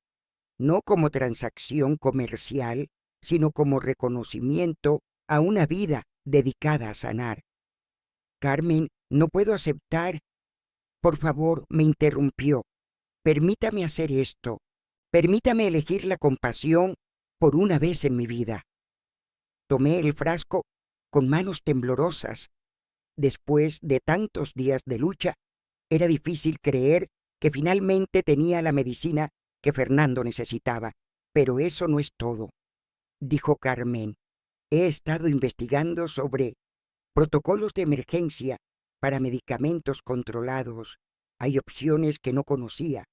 no como transacción comercial, sino como reconocimiento a una vida dedicada a sanar. Carmen, no puedo aceptar. Por favor, me interrumpió. Permítame hacer esto. Permítame elegir la compasión por una vez en mi vida. Tomé el frasco con manos temblorosas. Después de tantos días de lucha, era difícil creer que finalmente tenía la medicina que Fernando necesitaba. Pero eso no es todo, dijo Carmen. He estado investigando sobre protocolos de emergencia para medicamentos controlados. Hay opciones que no conocía,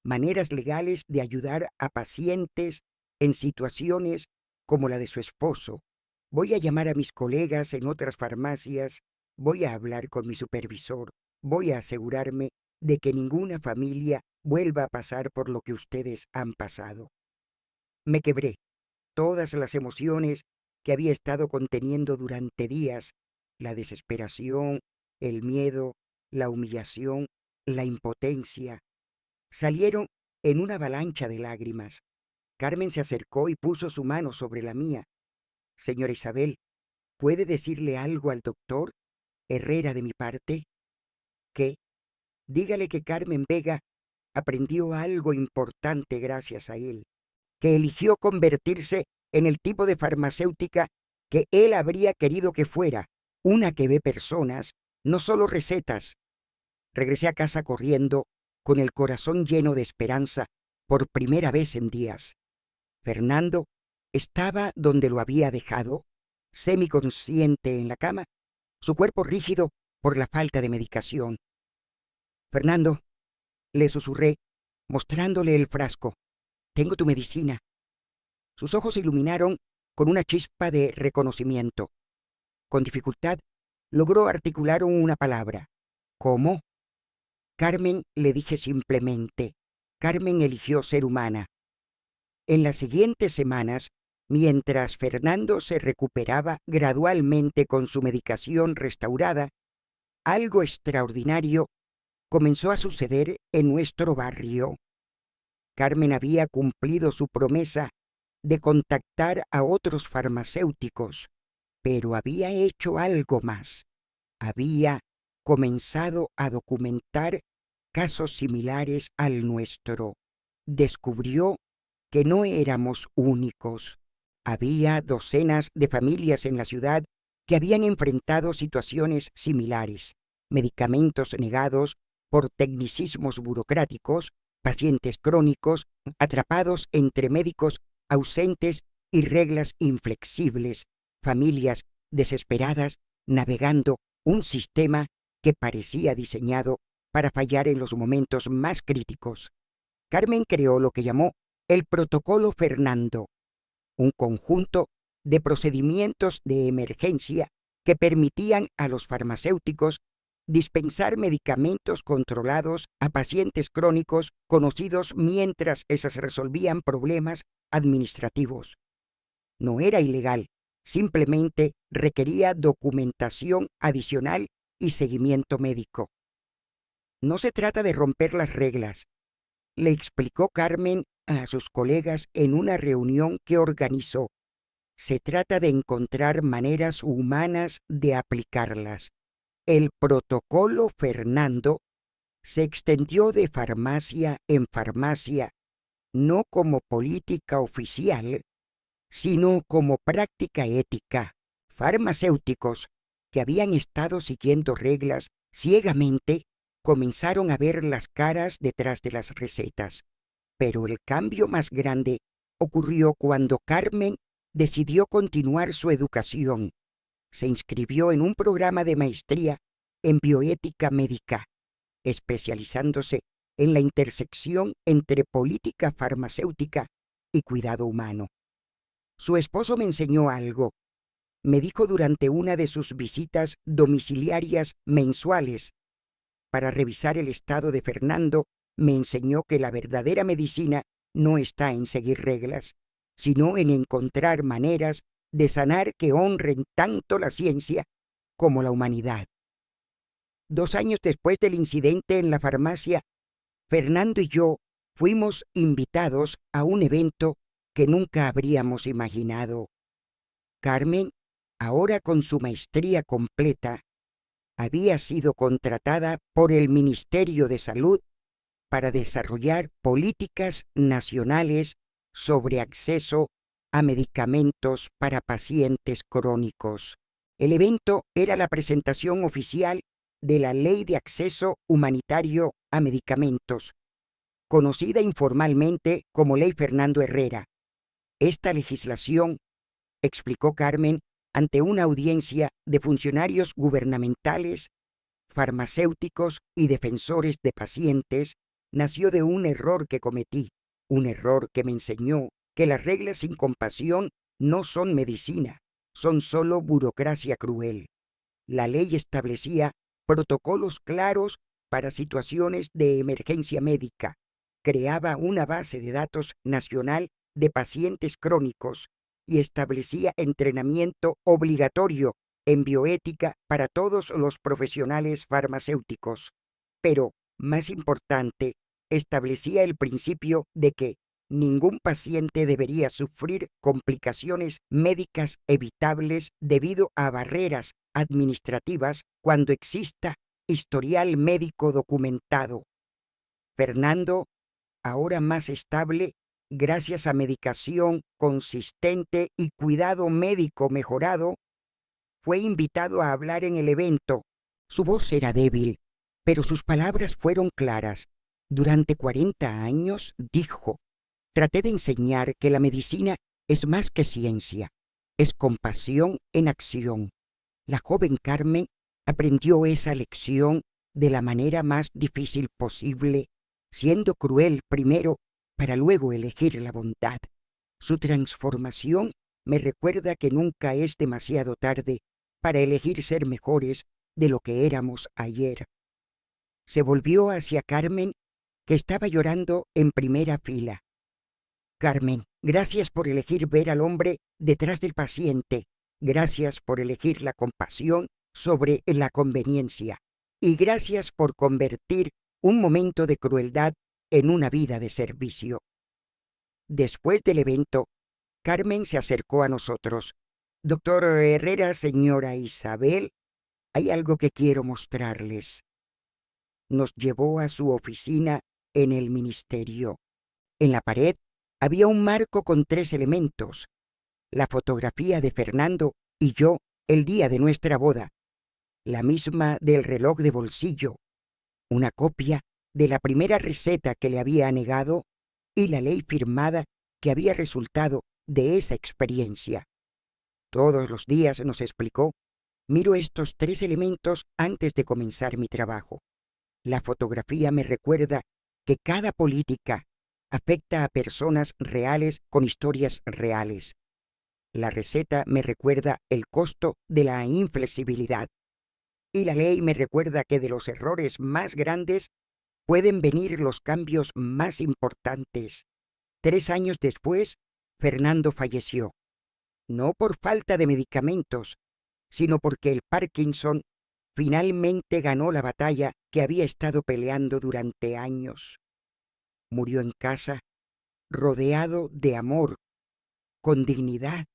maneras legales de ayudar a pacientes en situaciones como la de su esposo. Voy a llamar a mis colegas en otras farmacias, voy a hablar con mi supervisor, voy a asegurarme de que ninguna familia vuelva a pasar por lo que ustedes han pasado. Me quebré. Todas las emociones que había estado conteniendo durante días, la desesperación, el miedo, la humillación, la impotencia, salieron en una avalancha de lágrimas. Carmen se acercó y puso su mano sobre la mía. Señora Isabel, ¿puede decirle algo al doctor Herrera de mi parte? ¿Qué? Dígale que Carmen Vega aprendió algo importante gracias a él, que eligió convertirse en el tipo de farmacéutica que él habría querido que fuera, una que ve personas, no solo recetas. Regresé a casa corriendo, con el corazón lleno de esperanza, por primera vez en días. Fernando estaba donde lo había dejado, semiconsciente en la cama, su cuerpo rígido por la falta de medicación. Fernando, le susurré, mostrándole el frasco. Tengo tu medicina. Sus ojos se iluminaron con una chispa de reconocimiento. Con dificultad, logró articular una palabra. ¿Cómo? Carmen, le dije simplemente. Carmen eligió ser humana. En las siguientes semanas, mientras Fernando se recuperaba gradualmente con su medicación restaurada, algo extraordinario comenzó a suceder en nuestro barrio. Carmen había cumplido su promesa de contactar a otros farmacéuticos, pero había hecho algo más. Había comenzado a documentar casos similares al nuestro. Descubrió que no éramos únicos. Había docenas de familias en la ciudad que habían enfrentado situaciones similares: medicamentos negados por tecnicismos burocráticos, pacientes crónicos atrapados entre médicos ausentes y reglas inflexibles, familias desesperadas navegando un sistema que parecía diseñado para fallar en los momentos más críticos. Carmen creó lo que llamó el Protocolo Fernando, un conjunto de procedimientos de emergencia que permitían a los farmacéuticos dispensar medicamentos controlados a pacientes crónicos conocidos mientras esas resolvían problemas administrativos. No era ilegal, simplemente requería documentación adicional y seguimiento médico. No se trata de romper las reglas, le explicó Carmen a sus colegas en una reunión que organizó. Se trata de encontrar maneras humanas de aplicarlas. El Protocolo Fernando se extendió de farmacia en farmacia, no como política oficial, sino como práctica ética. Farmacéuticos que habían estado siguiendo reglas ciegamente comenzaron a ver las caras detrás de las recetas. Pero el cambio más grande ocurrió cuando Carmen decidió continuar su educación. Se inscribió en un programa de maestría en bioética médica, especializándose en la intersección entre política farmacéutica y cuidado humano. Su esposo me enseñó algo. Me dijo durante una de sus visitas domiciliarias mensuales para revisar el estado de Fernando, me enseñó que la verdadera medicina no está en seguir reglas, sino en encontrar maneras de sanar que honren tanto la ciencia como la humanidad. 2 años después del incidente en la farmacia, Fernando y yo fuimos invitados a un evento que nunca habríamos imaginado. Carmen, ahora con su maestría completa, había sido contratada por el Ministerio de Salud para desarrollar políticas nacionales sobre acceso a medicamentos para pacientes crónicos. El evento era la presentación oficial de la Ley de Acceso Humanitario a Medicamentos, conocida informalmente como Ley Fernando Herrera. Esta legislación, explicó Carmen ante una audiencia de funcionarios gubernamentales, farmacéuticos y defensores de pacientes, nació de un error que cometí, un error que me enseñó que las reglas sin compasión no son medicina, son solo burocracia cruel. La ley establecía protocolos claros para situaciones de emergencia médica, creaba una base de datos nacional de pacientes crónicos y establecía entrenamiento obligatorio en bioética para todos los profesionales farmacéuticos. Pero, más importante, establecía el principio de que ningún paciente debería sufrir complicaciones médicas evitables debido a barreras administrativas cuando exista historial médico documentado. Fernando, ahora más estable, gracias a medicación consistente y cuidado médico mejorado, fue invitado a hablar en el evento. Su voz era débil, pero sus palabras fueron claras. Durante 40 años, dijo, traté de enseñar que la medicina es más que ciencia, es compasión en acción. La joven Carmen aprendió esa lección de la manera más difícil posible, siendo cruel primero para luego elegir la bondad. Su transformación me recuerda que nunca es demasiado tarde para elegir ser mejores de lo que éramos ayer. Se volvió hacia Carmen, que estaba llorando en primera fila. Carmen, gracias por elegir ver al hombre detrás del paciente. Gracias por elegir la compasión sobre la conveniencia. Y gracias por convertir un momento de crueldad en una vida de servicio. Después del evento, Carmen se acercó a nosotros. Doctor Herrera, señora Isabel, hay algo que quiero mostrarles. Nos llevó a su oficina en el ministerio. En la pared había un marco con 3 elementos. La fotografía de Fernando y yo el día de nuestra boda. La misma del reloj de bolsillo. Una copia de la primera receta que le había negado y la ley firmada que había resultado de esa experiencia. Todos los días, nos explicó, miro estos 3 elementos antes de comenzar mi trabajo. La fotografía me recuerda que cada política afecta a personas reales con historias reales. La receta me recuerda el costo de la inflexibilidad. Y la ley me recuerda que de los errores más grandes pueden venir los cambios más importantes. 3 años después, Fernando falleció. No por falta de medicamentos, sino porque el Parkinson finalmente ganó la batalla que había estado peleando durante años. Murió en casa, rodeado de amor, con dignidad,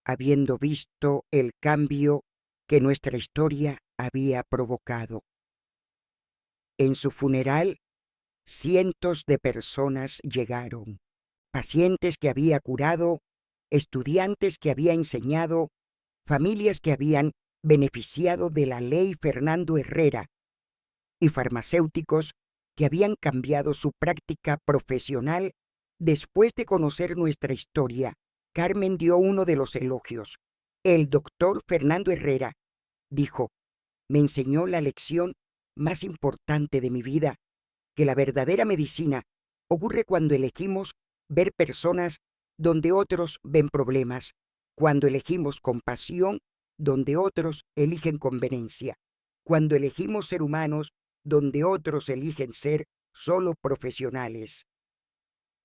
habiendo visto el cambio que nuestra historia había provocado. En su funeral, cientos de personas llegaron, pacientes que había curado, estudiantes que había enseñado, familias que habían beneficiado de la ley Fernando Herrera y farmacéuticos que habían cambiado su práctica profesional después de conocer nuestra historia. Carmen dio uno de los elogios. El doctor Fernando Herrera, dijo, me enseñó la lección más importante de mi vida, que la verdadera medicina ocurre cuando elegimos ver personas donde otros ven problemas, cuando elegimos compasión donde otros eligen conveniencia, cuando elegimos ser humanos donde otros eligen ser solo profesionales.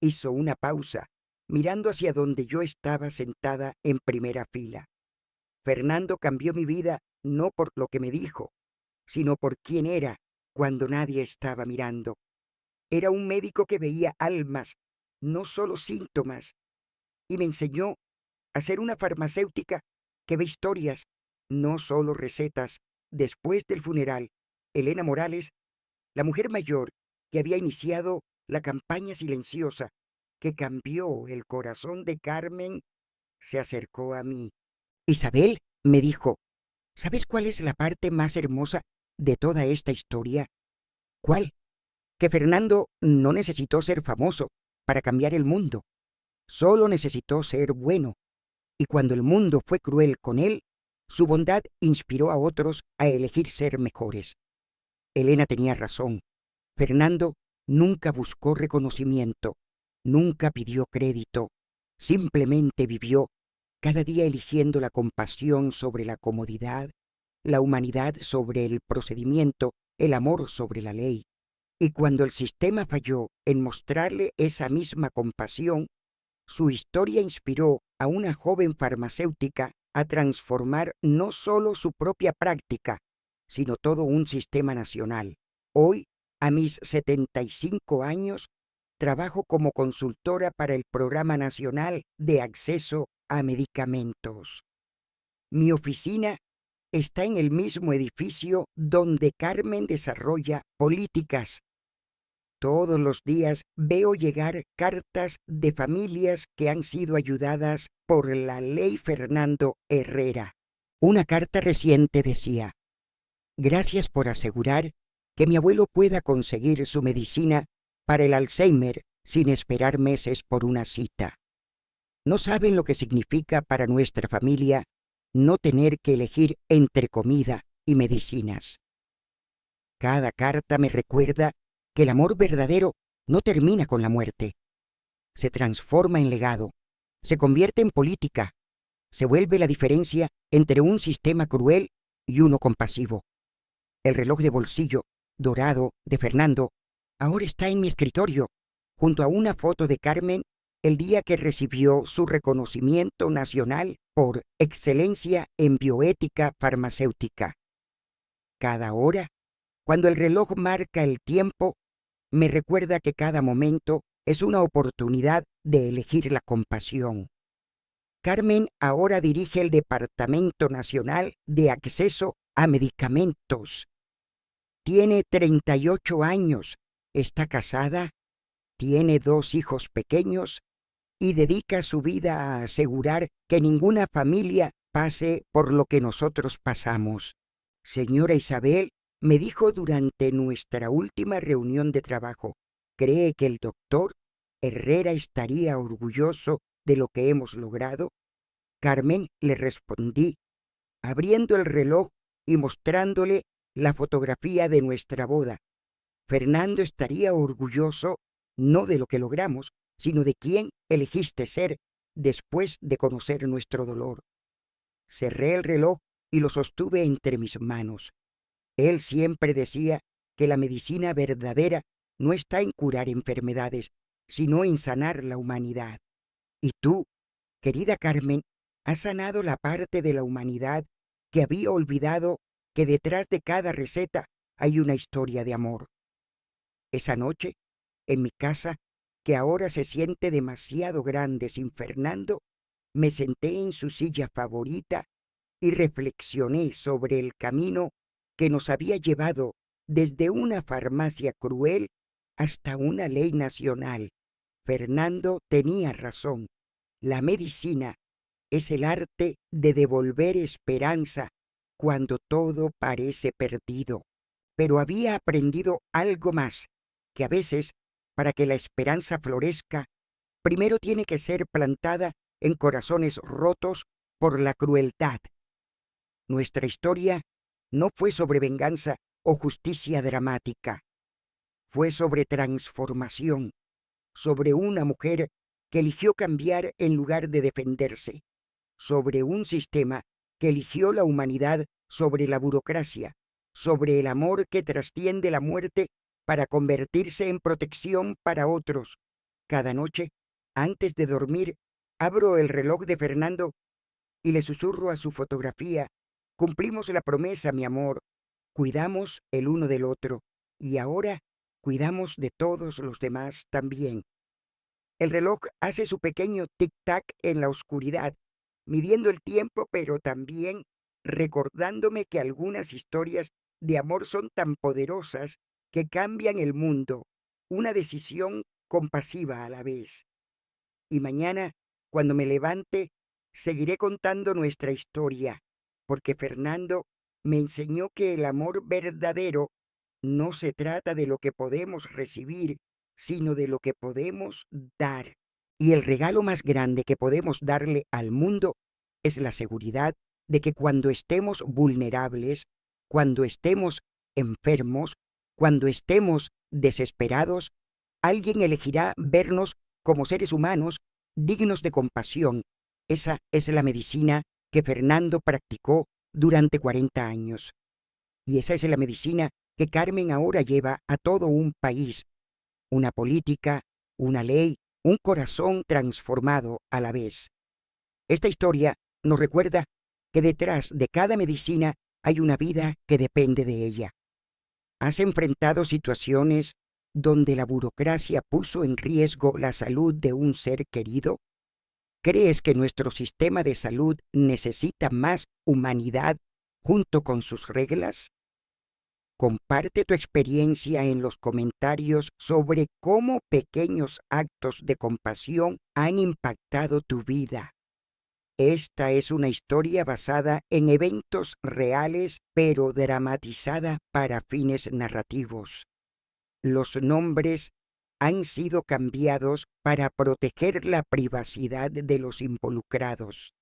Hizo una pausa, mirando hacia donde yo estaba sentada en primera fila. Fernando cambió mi vida no por lo que me dijo, sino por quién era cuando nadie estaba mirando. Era un médico que veía almas, no solo síntomas, y me enseñó a ser una farmacéutica que ve historias, no solo recetas. Después del funeral, Elena Morales, la mujer mayor que había iniciado la campaña silenciosa que cambió el corazón de Carmen, se acercó a mí. Isabel, me dijo, ¿sabes cuál es la parte más hermosa de toda esta historia? ¿Cuál? Que Fernando no necesitó ser famoso para cambiar el mundo. Solo necesitó ser bueno. Y cuando el mundo fue cruel con él, su bondad inspiró a otros a elegir ser mejores. Elena tenía razón. Fernando nunca buscó reconocimiento, nunca pidió crédito, simplemente vivió, cada día eligiendo la compasión sobre la comodidad, la humanidad sobre el procedimiento, el amor sobre la ley. Y cuando el sistema falló en mostrarle esa misma compasión, su historia inspiró a una joven farmacéutica a transformar no solo su propia práctica, sino todo un sistema nacional. Hoy, a mis 75 años, trabajo como consultora para el Programa Nacional de Acceso a Medicamentos. Mi oficina está en el mismo edificio donde Carmen desarrolla políticas. Todos los días veo llegar cartas de familias que han sido ayudadas por la ley Fernando Herrera. Una carta reciente decía, gracias por asegurar que mi abuelo pueda conseguir su medicina para el Alzheimer sin esperar meses por una cita. No saben lo que significa para nuestra familia no tener que elegir entre comida y medicinas. Cada carta me recuerda que el amor verdadero no termina con la muerte. Se transforma en legado, se convierte en política, se vuelve la diferencia entre un sistema cruel y uno compasivo. El reloj de bolsillo dorado de Fernando ahora está en mi escritorio, junto a una foto de Carmen el día que recibió su reconocimiento nacional por excelencia en bioética farmacéutica. Cada hora, cuando el reloj marca el tiempo, me recuerda que cada momento es una oportunidad de elegir la compasión. Carmen ahora dirige el Departamento Nacional de Acceso a Medicamentos. Tiene 38 años, está casada, tiene 2 hijos pequeños y dedica su vida a asegurar que ninguna familia pase por lo que nosotros pasamos. Señora Isabel me dijo durante nuestra última reunión de trabajo, ¿cree que el doctor Herrera estaría orgulloso de lo que hemos logrado? Carmen, le respondí, abriendo el reloj y mostrándole la fotografía de nuestra boda. Fernando estaría orgulloso no de lo que logramos, sino de quién elegiste ser después de conocer nuestro dolor. Cerré el reloj y lo sostuve entre mis manos. Él siempre decía que la medicina verdadera no está en curar enfermedades, sino en sanar la humanidad. Y tú, querida Carmen, has sanado la parte de la humanidad que había olvidado que detrás de cada receta hay una historia de amor. Esa noche, en mi casa, que ahora se siente demasiado grande sin Fernando, me senté en su silla favorita y reflexioné sobre el camino que nos había llevado desde una farmacia cruel hasta una ley nacional. Fernando tenía razón. La medicina es el arte de devolver esperanza cuando todo parece perdido. Pero había aprendido algo más, que a veces, para que la esperanza florezca, primero tiene que ser plantada en corazones rotos por la crueldad. Nuestra historia no fue sobre venganza o justicia dramática. Fue sobre transformación, sobre una mujer que eligió cambiar en lugar de defenderse, sobre un sistema que eligió la humanidad sobre la burocracia, sobre el amor que trasciende la muerte para convertirse en protección para otros. Cada noche, antes de dormir, abro el reloj de Fernando y le susurro a su fotografía: cumplimos la promesa, mi amor, cuidamos el uno del otro y ahora cuidamos de todos los demás también. El reloj hace su pequeño tic-tac en la oscuridad, midiendo el tiempo, pero también recordándome que algunas historias de amor son tan poderosas que cambian el mundo, una decisión compasiva a la vez. Y mañana, cuando me levante, seguiré contando nuestra historia, porque Fernando me enseñó que el amor verdadero no se trata de lo que podemos recibir, sino de lo que podemos dar. Y el regalo más grande que podemos darle al mundo es la seguridad de que cuando estemos vulnerables, cuando estemos enfermos, cuando estemos desesperados, alguien elegirá vernos como seres humanos dignos de compasión. Esa es la medicina que Fernando practicó durante 40 años. Y esa es la medicina que Carmen ahora lleva a todo un país. Una política, una ley, un corazón transformado a la vez. Esta historia nos recuerda que detrás de cada medicina hay una vida que depende de ella. ¿Has enfrentado situaciones donde la burocracia puso en riesgo la salud de un ser querido? ¿Crees que nuestro sistema de salud necesita más humanidad junto con sus reglas? Comparte tu experiencia en los comentarios sobre cómo pequeños actos de compasión han impactado tu vida. Esta es una historia basada en eventos reales, pero dramatizada para fines narrativos. Los nombres han sido cambiados para proteger la privacidad de los involucrados.